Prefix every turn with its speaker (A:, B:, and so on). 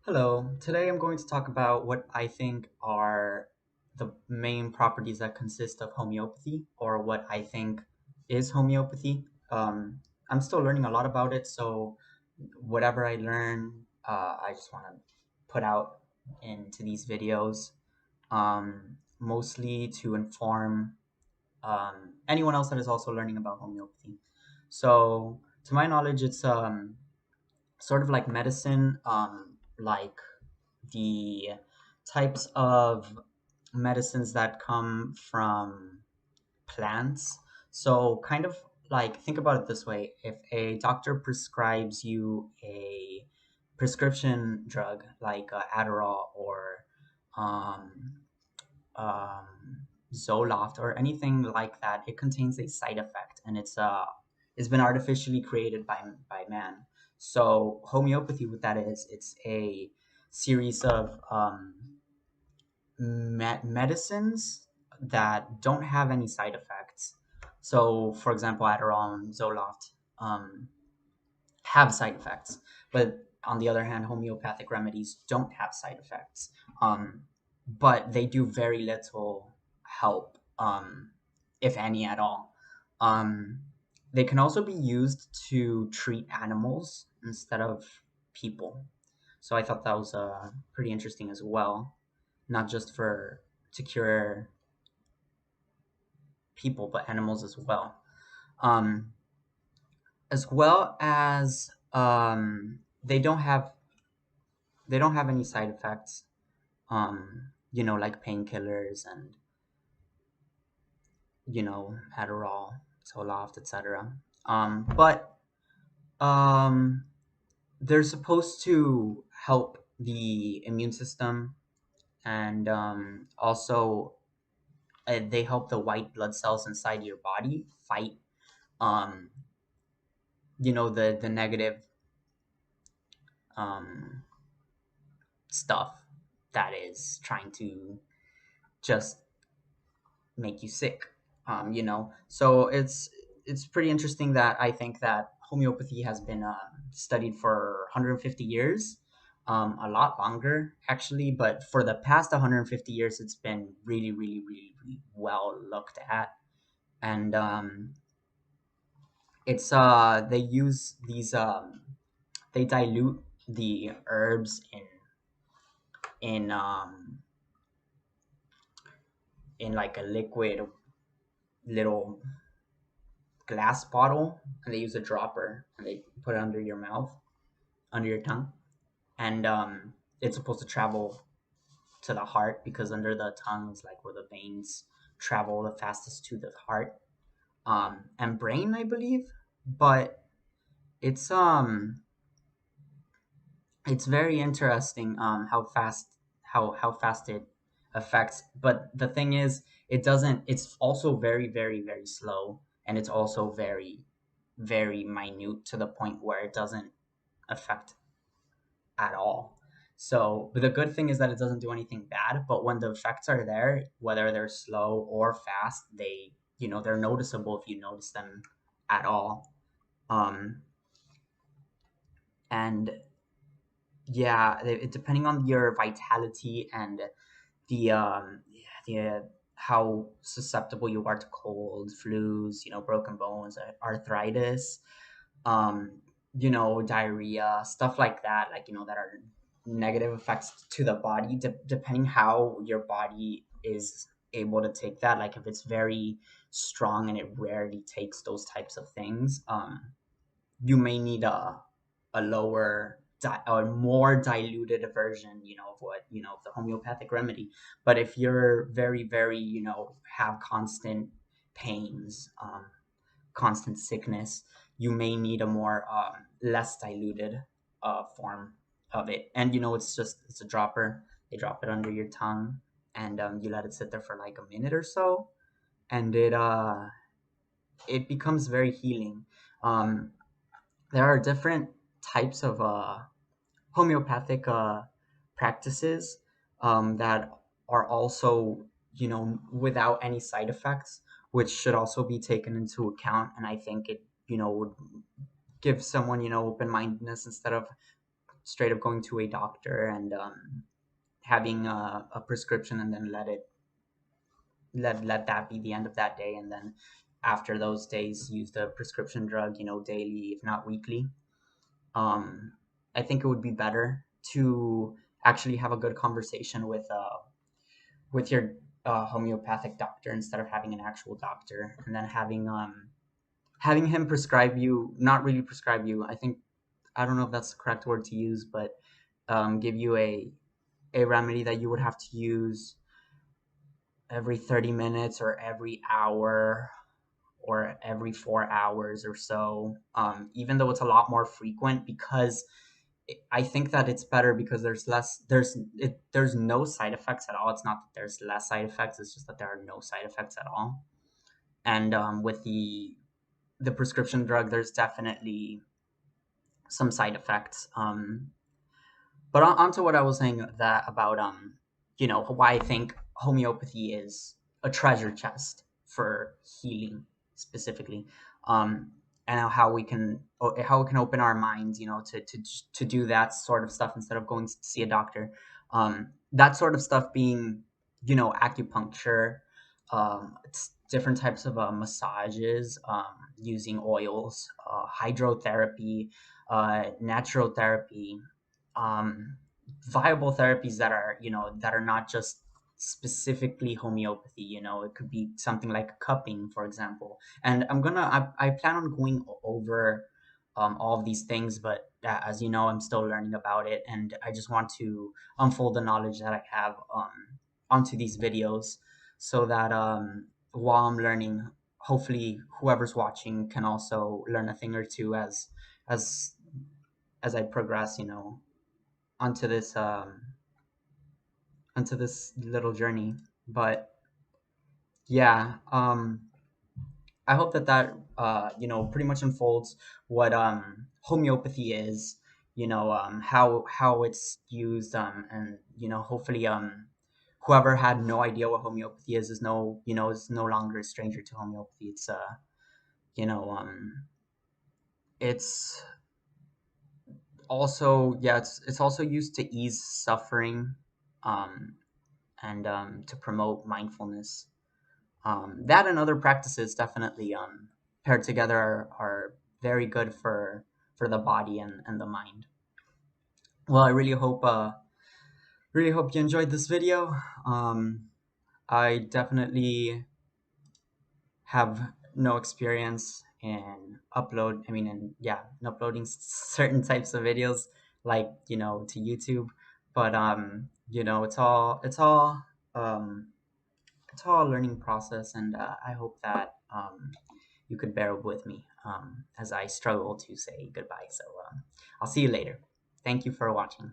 A: Hello, today I'm going to talk about what I think are the main properties that consist of homeopathy, or what I think is homeopathy. I'm still learning a lot about it, so whatever I learn, I just want to put out into these videos, mostly to inform anyone else that is also learning about homeopathy. So, to my knowledge, it's sort of like medicine, like the types of medicines that come from plants. So, kind of like think about it this way: if a doctor prescribes you a prescription drug like Adderall or um, um, Zoloft or anything like that, it contains a side effect, and it's been artificially created by man. So homeopathy, what that is, it's a series of medicines that don't have any side effects. So, for example, Adderall and Zoloft have side effects, but on the other hand, homeopathic remedies don't have side effects. Um, but they do very little help, if any at all. Um, they can also be used to treat animals instead of people. So I thought that was pretty interesting as well, not just for to cure people, but animals as well. Um, as well as they don't have any side effects. Like painkillers and Adderall, Zoloft, etc. But um, they're supposed to help the immune system, and also they help the white blood cells inside your body fight um, the negative um, stuff that is trying to just make you sick. So it's pretty interesting that I think that homeopathy has been studied for 150 years, a lot longer actually, but for the past 150 years, it's been really, really, really, really well looked at, and it's they use these they dilute the herbs in in like a liquid little glass bottle, and they use a dropper and they put it under your mouth, under your tongue, and it's supposed to travel to the heart because under the tongue is like where the veins travel the fastest to the heart, and brain, I believe. But it's um it's very interesting how fast it affects. But the thing is, it doesn't. It's also very, very, very slow, and it's also very, very minute to the point where it doesn't affect at all. So, but the good thing is that it doesn't do anything bad. But when the effects are there, whether they're slow or fast, they're noticeable if you notice them at all. Um, and yeah, depending on your vitality and the how susceptible you are to colds, flus, broken bones, arthritis, um, diarrhea, stuff like that, like that are negative effects to the body. Depending how your body is able to take that, like if it's very strong and it rarely takes those types of things, you may need a lower or more diluted version, of what of the homeopathic remedy. But if you're very, very, have constant pains, constant sickness, you may need a more less diluted form of it. And it's a dropper. They drop it under your tongue, and you let it sit there for like a minute or so, and it becomes very healing. Um, there are different types of homeopathic practices that are also, without any side effects, which should also be taken into account. And I think it, would give someone, open mindedness instead of straight up going to a doctor and having a prescription, and then let that be the end of that day, and then after those days use the prescription drug, daily, if not weekly. um, I think it would be better to actually have a good conversation with your homeopathic doctor, instead of having an actual doctor, and then having him prescribe you, not really prescribe you, I think, I don't know if that's the correct word to use, but give you a remedy that you would have to use every 30 minutes or every hour or every 4 hours or so, even though it's a lot more frequent, because I think that it's better because there's no side effects at all. It's not that there's less side effects, it's just that there are no side effects at all. And with the prescription drug, there's definitely some side effects. But on to what I was saying, that about why I think homeopathy is a treasure chest for healing specifically, um, and how we can open our minds, to do that sort of stuff instead of going to see a doctor. That sort of stuff being, acupuncture, it's different types of massages, using oils, hydrotherapy, natural therapy, um, viable therapies that are not just specifically homeopathy. It could be something like cupping, for example. And I plan on going over all of these things, but as you know, I'm still learning about it, and I just want to unfold the knowledge that I have onto these videos, so that while I'm learning, hopefully whoever's watching can also learn a thing or two as as I progress, onto this little journey. But yeah, I hope that pretty much unfolds what homeopathy is, how it's used, and hopefully whoever had no idea what homeopathy is no longer a stranger to homeopathy. It's you know it's also, yeah, it's also used to ease suffering, um and to promote mindfulness. That and other practices definitely, paired together, are very good for the body and the mind. Well, I really hope you enjoyed this video. I definitely have no experience in in uploading certain types of videos, like, to YouTube. But um, it's all a learning process, and I hope that you could bear with me as I struggle to say goodbye. So I'll see you later. Thank you for watching.